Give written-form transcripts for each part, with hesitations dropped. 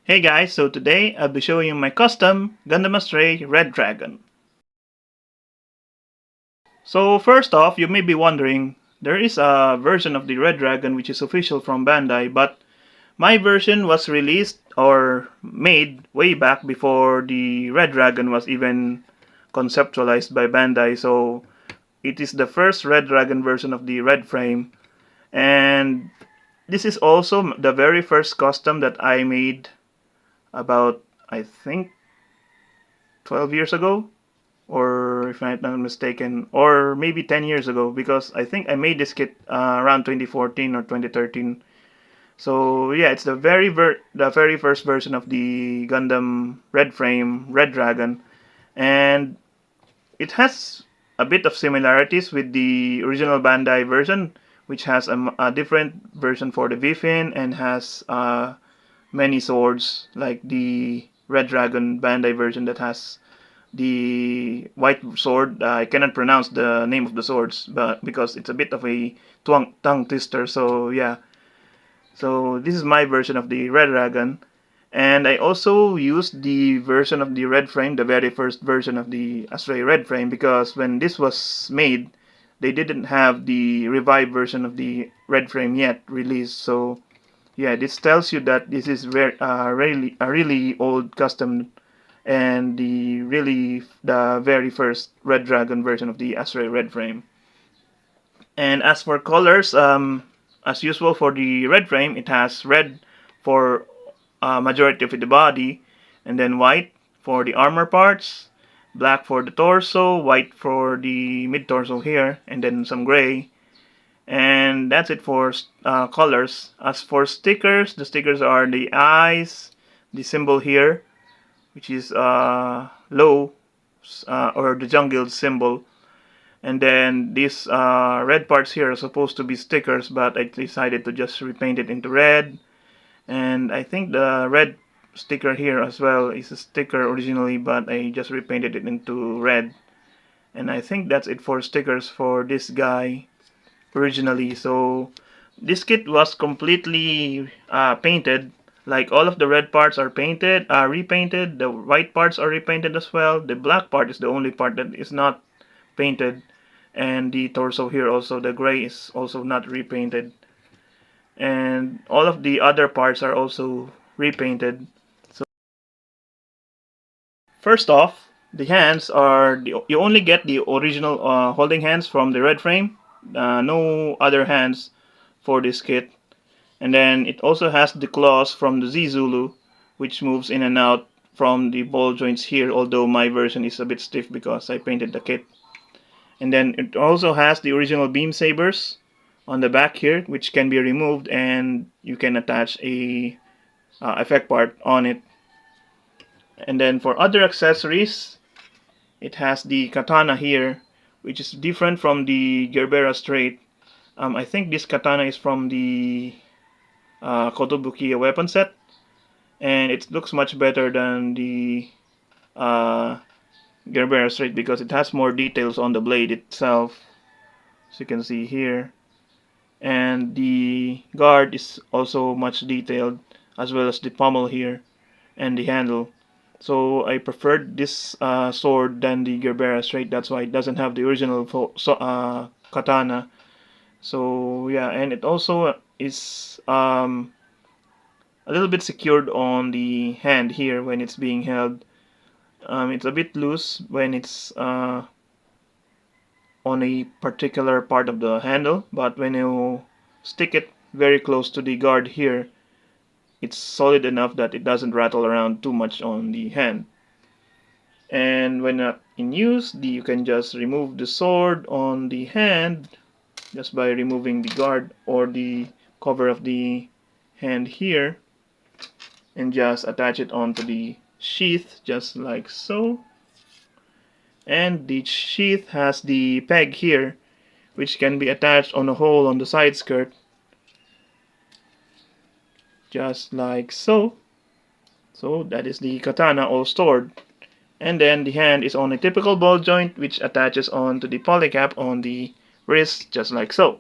Hey guys, so today I'll be showing you my custom Gundam Astray Red Dragon. So first off, you may be wondering, there is a version of the Red Dragon which is official from Bandai, but my version was released or made way back before the Red Dragon was even conceptualized by Bandai, so it is the first Red Dragon version of the Red Frame, and this is also the very first custom that I made about, I think, 12 years ago, or if I'm not mistaken, or maybe 10 years ago, because I think I made this kit around 2014 or 2013. So yeah, it's the very first version of the Gundam Red Frame Red Dragon, and it has a bit of similarities with the original Bandai version, which has a different version for the V-fin and has many swords, like the Red Dragon Bandai version that has the white sword. I cannot pronounce the name of the swords, but because it's a bit of a tongue twister. So yeah, so this is my version of the Red Dragon, and I also used the version of the Red Frame, the very first version of the Astray Red Frame, because when this was made, they didn't have the revived version of the Red Frame yet released. So yeah, this tells you that this is really old custom, and the very first Red Dragon version of the Astray Red Frame. And as for colors, as usual for the Red Frame, it has red for majority of the body, and then white for the armor parts, black for the torso, white for the mid torso here, and then some gray. And that's it for colors. As for stickers, the stickers are the eyes, the symbol here, which is low, or the jungle symbol, and then these red parts here are supposed to be stickers, but I decided to just repaint it into red. And I think the red sticker here as well is a sticker originally, but I just repainted it into red. And I think that's it for stickers for this guy originally. So this kit was completely painted. Like all of the red parts are painted, repainted. The white parts are repainted as well. The black part is the only part that is not painted, and the torso here also, the gray, is also not repainted, and all of the other parts are also repainted. So first off, the hands are you only get the original holding hands from the red frame, no other hands for this kit. And then it also has the claws from the Z Zulu, which moves in and out from the ball joints here, although my version is a bit stiff because I painted the kit. And then it also has the original beam sabers on the back here, which can be removed, and you can attach a effect part on it. And then for other accessories, it has the katana here, which is different from the Gerbera straight. I think this katana is from the Kotobukiya weapon set, and it looks much better than the uh, Gerbera straight because it has more details on the blade itself, as you can see here. And the guard is also much detailed, as well as the pommel here and the handle. So I preferred this sword than the Gerbera straight. That's why it doesn't have the original katana. So yeah, and it also is a little bit secured on the hand here when it's being held. It's a bit loose when it's on a particular part of the handle, but when you stick it very close to the guard here, it's solid enough that it doesn't rattle around too much on the hand. And when not in use, you can just remove the sword on the hand just by removing the guard or the cover of the hand here, and just attach it onto the sheath just like so. And the sheath has the peg here, which can be attached on a hole on the side skirt just like so. So that is the katana all stored. And then the hand is on a typical ball joint, which attaches onto the polycap on the wrist just like so.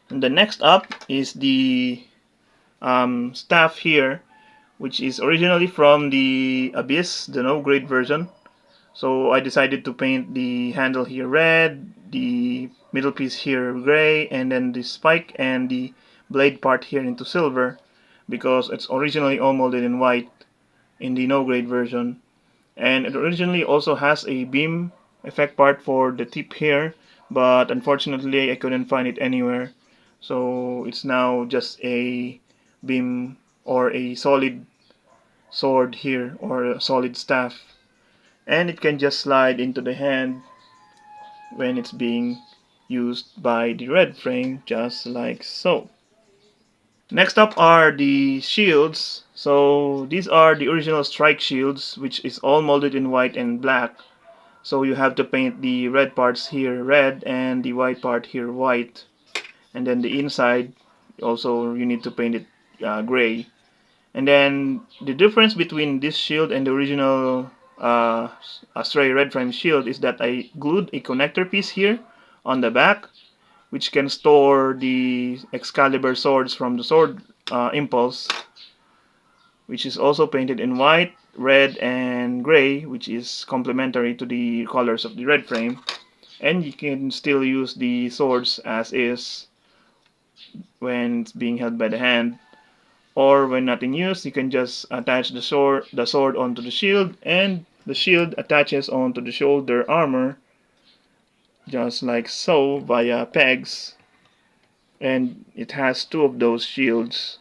And the next up is the staff here, which is originally from the Abyss, the no grade version. So I decided to paint the handle here red, the middle piece here gray, and then the spike and the blade part here into silver, because it's originally all molded in white in the no grade version. And it originally also has a beam effect part for the tip here, but unfortunately I couldn't find it anywhere. So it's now just a beam or a solid sword here, or a solid staff, and it can just slide into the hand when it's being used by the red frame, just like so. Next up are the shields. So these are the original strike shields, which is all molded in white and black. So you have to paint the red parts here red and the white part here white, and then the inside also you need to paint it gray. And then the difference between this shield and the original Astray red frame shield is that I glued a connector piece here on the back, which can store the Excalibur swords from the sword impulse, which is also painted in white, red, and gray, which is complementary to the colors of the red frame. And you can still use the swords as is when it's being held by the hand, or when not in use, you can just attach the sword onto the shield, and the shield attaches onto the shoulder armor, just like so, via pegs. And it has two of those shields,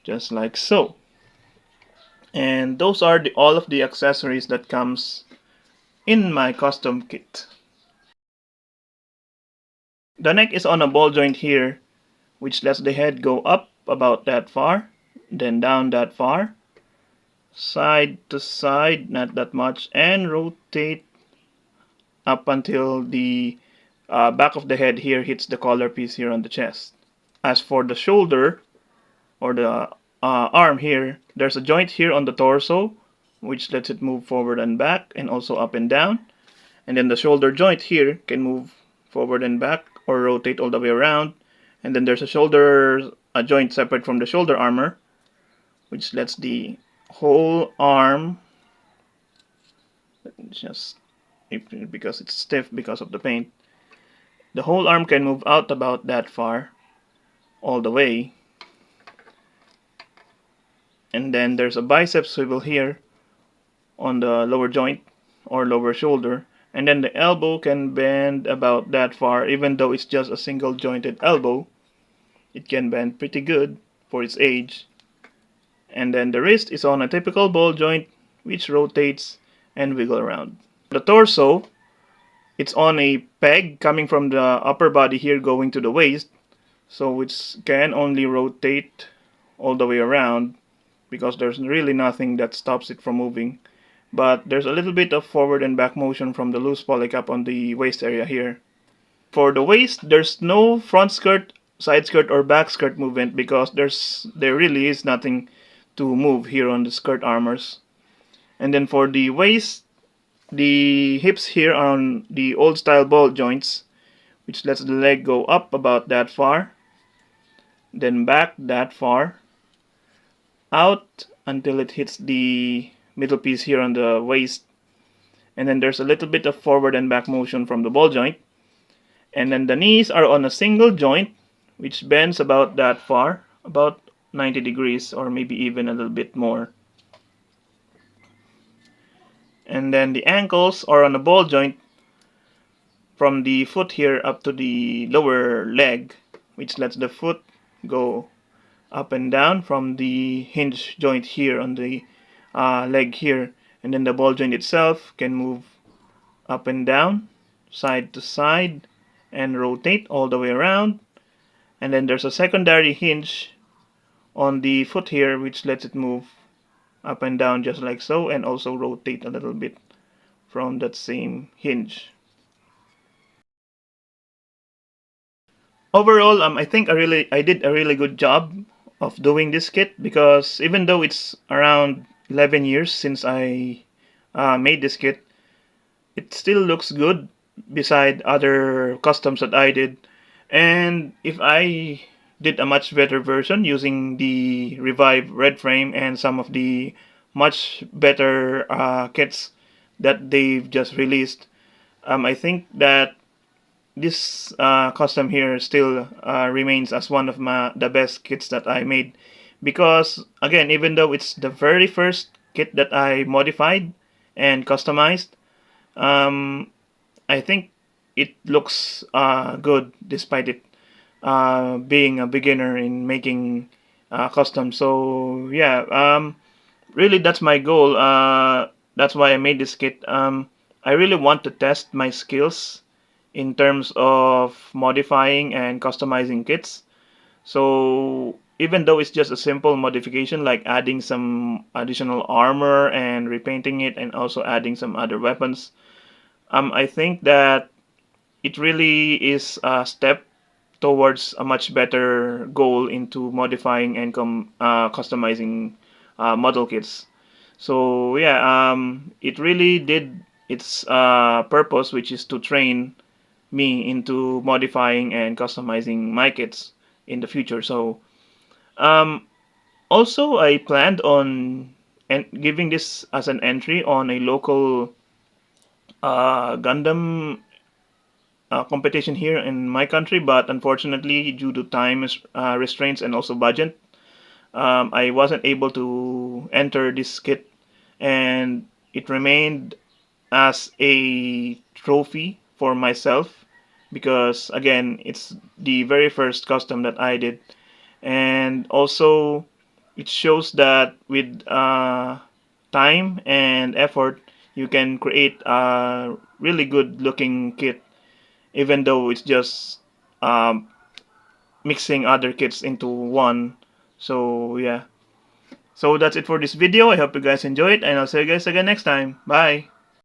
just like so. And those are all of the accessories that comes in my custom kit. The neck is on a ball joint here, which lets the head go up about that far, then down that far, side to side, not that much, and rotate up until the back of the head here hits the collar piece here on the chest. As for the shoulder, or the arm here, there's a joint here on the torso, which lets it move forward and back, and also up and down. And then the shoulder joint here can move forward and back, or rotate all the way around. And then there's a joint separate from the shoulder armor, which lets the whole arm, just because it's stiff because of the paint, the whole arm can move out about that far, all the way. And then there's a bicep swivel here on the lower joint or lower shoulder, and then the elbow can bend about that far. Even though it's just a single jointed elbow, it can bend pretty good for its age. And then the wrist is on a typical ball joint, which rotates and wiggle around. The torso, it's on a peg coming from the upper body here going to the waist, so it can only rotate all the way around, because there's really nothing that stops it from moving. But there's a little bit of forward and back motion from the loose polycap on the waist area here. For the waist, there's no front skirt, side skirt, or back skirt movement, because there really is nothing to move here on the skirt armors. And then for the waist, the hips here are on the old style ball joints, which lets the leg go up about that far, then back that far, out until it hits the middle piece here on the waist. And then there's a little bit of forward and back motion from the ball joint. And then the knees are on a single joint, which bends about that far, about 90 degrees, or maybe even a little bit more. And then the ankles are on a ball joint from the foot here up to the lower leg, which lets the foot go up and down from the hinge joint here on the leg here. And then the ball joint itself can move up and down, side to side, and rotate all the way around. And then there's a secondary hinge on the foot here, which lets it move up and down just like so, and also rotate a little bit from that same hinge. Overall, I think I did a really good job of doing this kit, because even though it's around 11 years since I made this kit, it still looks good beside other customs that I did. And if I did a much better version using the revived red frame and some of the much better kits that they've just released. I think that this custom here still remains as one of the best kits that I made, because again, even though it's the very first kit that I modified and customized, um, I think it looks good despite it being a beginner in making custom. So yeah, really that's my goal. That's why I made this kit. I really want to test my skills in terms of modifying and customizing kits. So even though it's just a simple modification like adding some additional armor and repainting it and also adding some other weapons, I think that it really is a step towards a much better goal into modifying and customizing model kits. So yeah, it really did its purpose, which is to train me into modifying and customizing my kits in the future. So um, also I planned on giving this as an entry on a local Gundam competition here in my country, but unfortunately, due to time restraints and also budget, I wasn't able to enter this kit, and it remained as a trophy for myself because again, it's the very first custom that I did, and also it shows that with time and effort, you can create a really good looking kit even though it's just um, mixing other kits into one. So yeah. So that's it for this video. I hope you guys enjoyed, and I'll see you guys again next time. Bye.